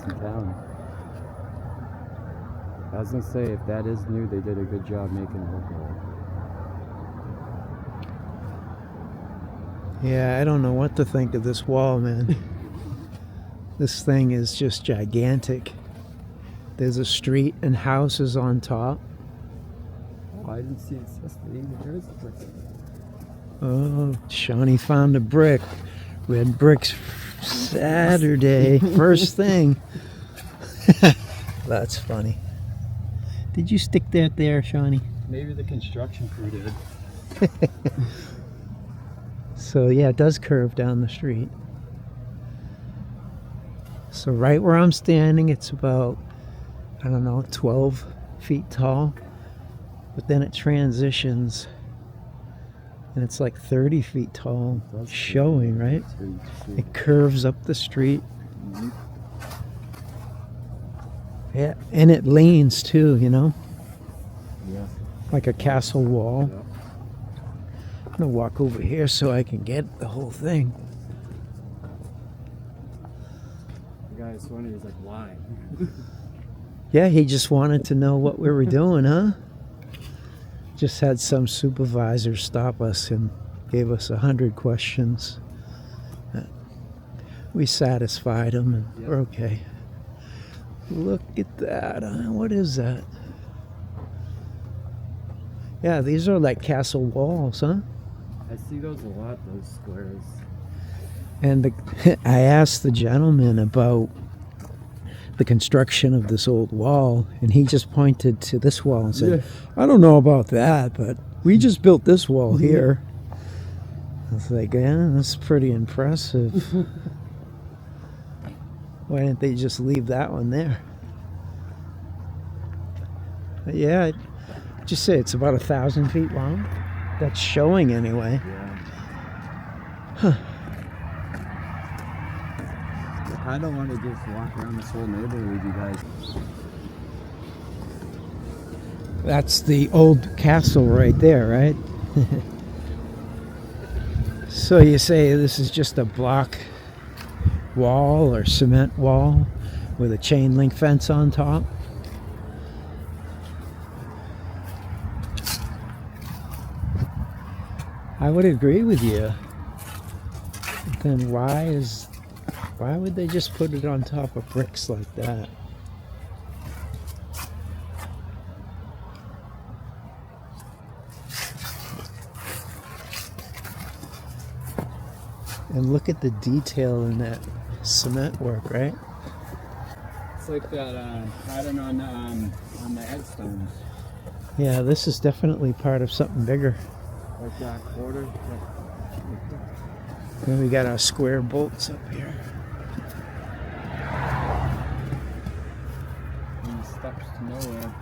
in town. I was gonna say, if that is new, they did a good job making it look old. Yeah, I don't know what to think of this wall, man. This thing is just gigantic. There's a street and houses on top. Oh, I didn't see it. There is a brick. Oh, Shawnee found a brick. Red bricks Saturday. First thing. That's funny. Did you stick that there, Shawnee? Maybe the construction crew did. So yeah, it does curve down the street. So right where I'm standing, it's about, I don't know, 12 feet tall. But then it transitions and it's like 30 feet tall, showing, right? It curves up the street. Yeah, and it leans too, you know? Yeah. Like a castle wall. Yeah. I'm gonna walk over here so I can get the whole thing. The guy was wondering, he's like, why? Yeah, he just wanted to know what we were doing, huh? Just had some supervisor stop us and gave us 100 questions. We satisfied him and we're okay. Look at that. What is that? Yeah, these are like castle walls, huh? I see those a lot, those squares. And I asked the gentleman about the construction of this old wall, and he just pointed to this wall and said, I don't know about that, but we just built this wall here. I was like, yeah, that's pretty impressive. Why didn't they just leave that one there? But yeah, I'd just say it's about 1,000 feet long. That's showing anyway. Yeah. Huh. I don't want to just walk around this whole neighborhood with you guys. That's the old castle right there, right? So you say this is just a block wall or cement wall with a chain link fence on top? I would agree with you. Then why would they just put it on top of bricks like that? And look at the detail in that cement work, right? It's like that pattern on the headstones. Yeah, this is definitely part of something bigger. Like that quarter. Then we got our square bolts up here. These steps to nowhere.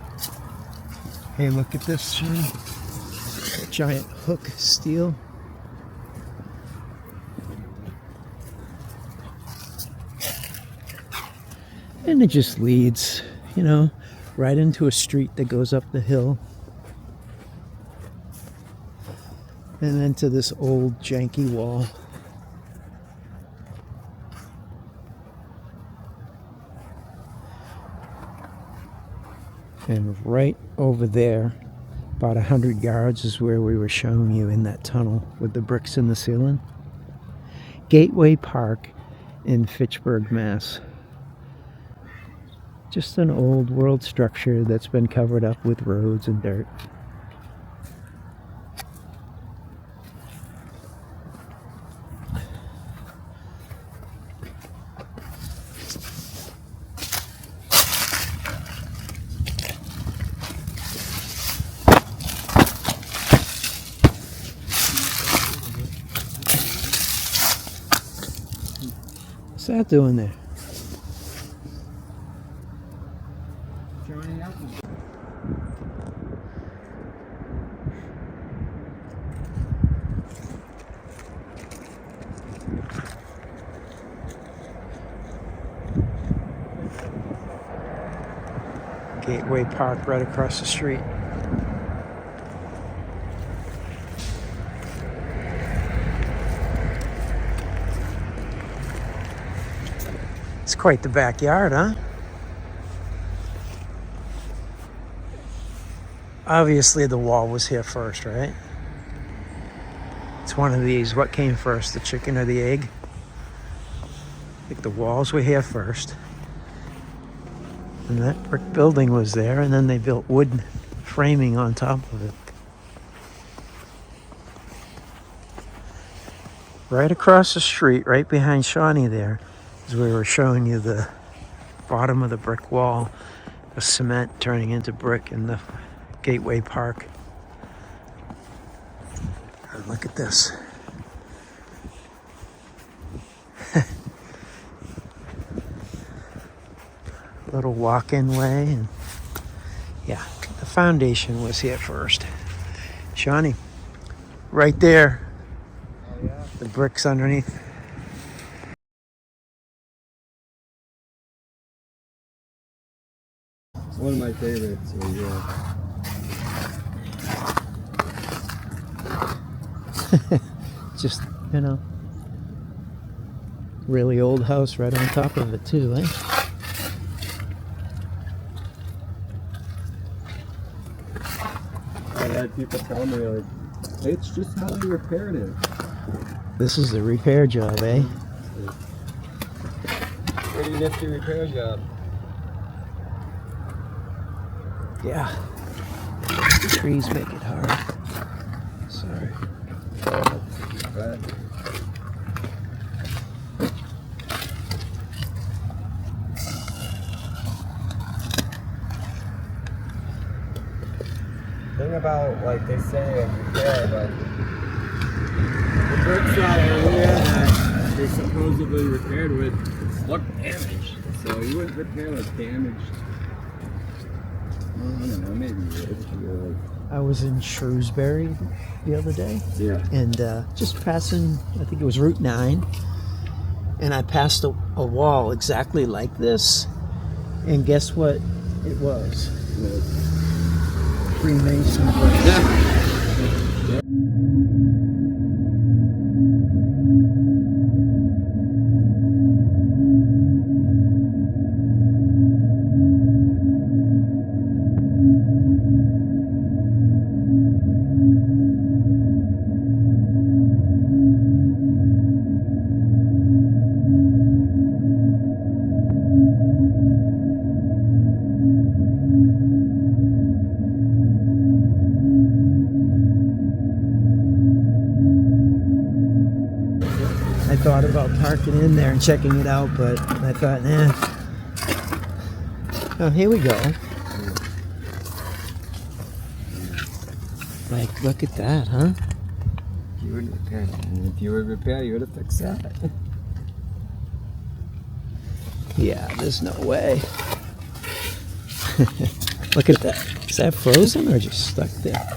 Hey, look at this, Sean. Giant hook steel. And it just leads, you know, right into a street that goes up the hill. And then to this old janky wall. And right over there, about 100 yards, is where we were showing you in that tunnel with the bricks in the ceiling. Gateway Park in Fitchburg, Mass. Just an old world structure that's been covered up with roads and dirt. What's that doing there? Gateway Park right across the street. It's Quite the backyard, huh? Obviously the wall was here first, right? It's one of these. What came first, the chicken or the egg? I think the walls were here first. And that brick building was there, and then they built wood framing on top of it. Right across the street, right behind Shawnee there, as we were showing you the bottom of the brick wall, the cement turning into brick in the Gateway Park. And look at this. Little walk-in way, and yeah, the foundation was here first. Shawnee, right there. Oh, yeah. The bricks underneath. One of my favorites. So yeah. Just, you know, really old house right on top of it too, eh? I had people tell me, like, it's just how they repaired it. This is the repair job, eh? Pretty nifty repair job. Yeah. The trees make it hard. Sorry. Right. Thing about, like they say, repair, but the bricks out earlier that they supposedly repaired with look damaged. So you wouldn't repair with damaged. I don't know, maybe it's really. I was in Shrewsbury the other day. Yeah. And just passing, I think it was Route 9, and I passed a wall exactly like this, and guess what it was? Freemason bricks. Yeah. I thought about parking in there and checking it out, but I thought, Oh, here we go. Like, look at that, huh? You wouldn't repair it. And if you would repair, you would have fixed that. Yeah, there's no way. Look at that. Is that frozen or just stuck there?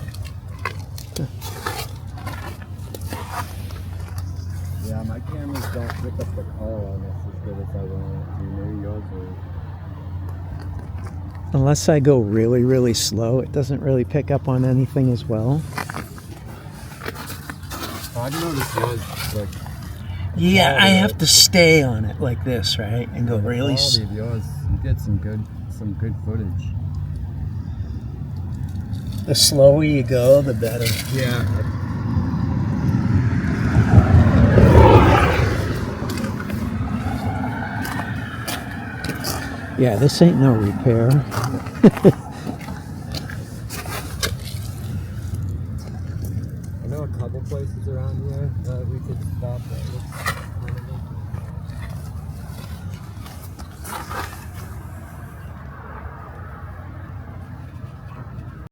Yeah, my cameras don't pick up the color on this as good as I want. You know, yours will. Unless I go really, really slow, it doesn't really pick up on anything as well. I've noticed yours, like, Yeah, I have to stay on it like this, right? And go really quality of yours, you get some good footage. The slower you go, the better. Yeah. Yeah, this ain't no repair. I know a couple places around here that we could stop at.